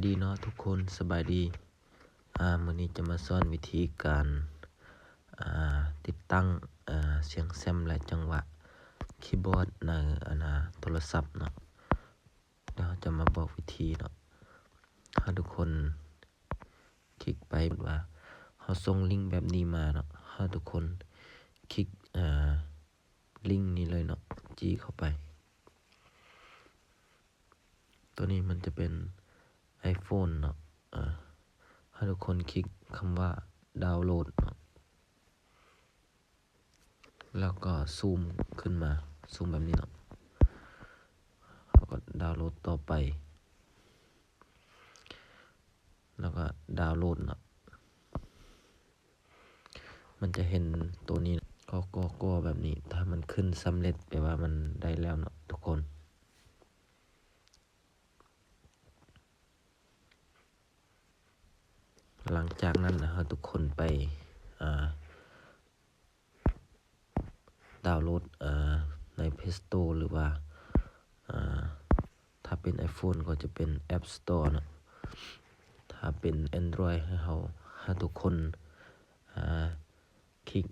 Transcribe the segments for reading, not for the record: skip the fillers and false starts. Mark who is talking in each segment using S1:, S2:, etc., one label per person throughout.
S1: ดีเนาะทุกคนสบายดีมื้อนี้จะมาสอนวิธีการติดตั้งเสียงแซมและจังหวะคีย์บอร์ดในโทรศัพท์เนาะเดี๋ยวจะมาบอกวิธีเนาะถ้าทุกคนคลิกไปว่าเขาส่งลิงก์แบบนี้มาเนาะถ้าทุกคนคลิกลิงก์นี้เลยเนาะจี้เข้าไปตัวนี้มันจะเป็น iPhone เนาะให้ทุกคนคลิกคำว่าดาวน์โหลดเนาะแล้วก็ซูมขึ้นมาซูมแบบนี้เนาะแล้วก็ดาวน์โหลดต่อไปแล้วก็ดาวน์โหลดเนาะมันจะเห็นตัวนี้ก็แบบนี้ถ้ามันขึ้นสำเร็จแปลว่ามันได้แล้วเนาะทุกคนหลังจากนั้นนะครับทุกคนไปดาวน์โหลดใน Play Store หรือว่าถ้าเป็น iPhone ก็จะเป็น App Store นะถ้าเป็น Android ให้ทุกคนคลิก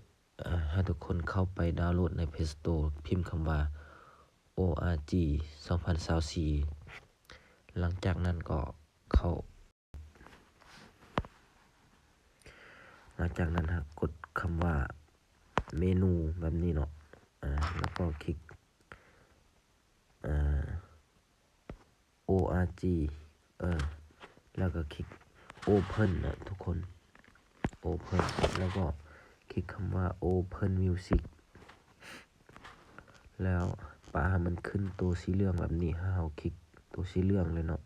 S1: ให้ทุกคนเข้าไปดาวน์โหลดใน Play Store พิมพ์คำว่า ORG 2024หลังจากนั้นก็หลังจากนั้นกดคำว่าเมนูแบบนี้เนาะแล้วก็คลิกORG แล้วก็คลิก Open นะทุกคน Open แล้วก็คลิกคำว่า Open Music แล้วมันขึ้นตัวสีเหลืองแบบนี้ให้เราคลิกตัวสีเหลืองเลยเนาะ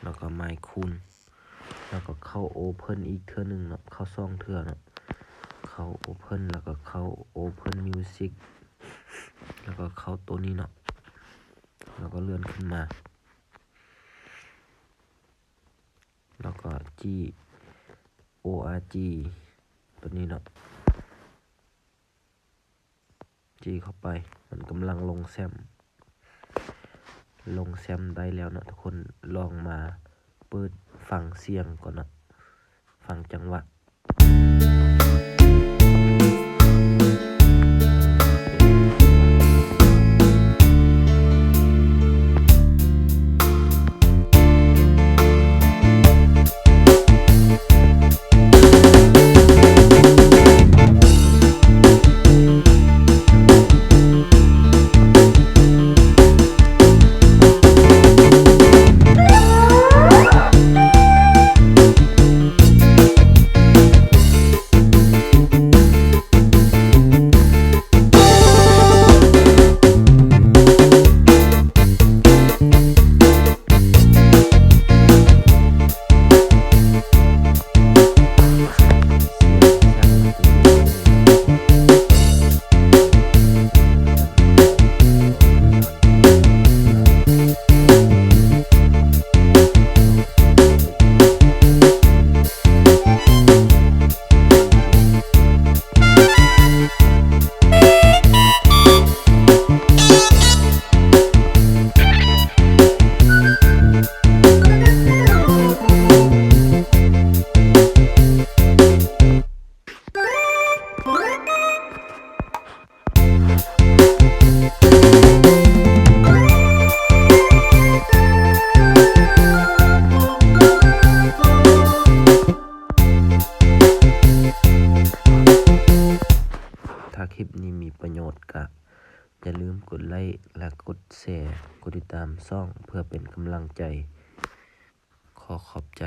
S1: แล้วก็ไมค์คูณแล้วก็เข้า Open อีกเทื่อนึงเนาะเข้า2เทื่อเนาะเข้า Open แล้วก็เข้า Open Music แล้วก็เข้าตัวนี้เนาะแล้วก็เลื่อนขึ้นมาแล้วก็จี้ ORG ตัวนี้เนาะจี้เข้าไปมันกำลังลงแซมได้แล้วเนาะทุกคนลองมาเปิดฟังเสียงก่อนนะฟังจังหวะถ้าคลิปนี้มีประโยชน์ก็อย่าลืมกดไลค์และกดแชร์กดติดตามช่องเพื่อเป็นกำลังใจขอบใจ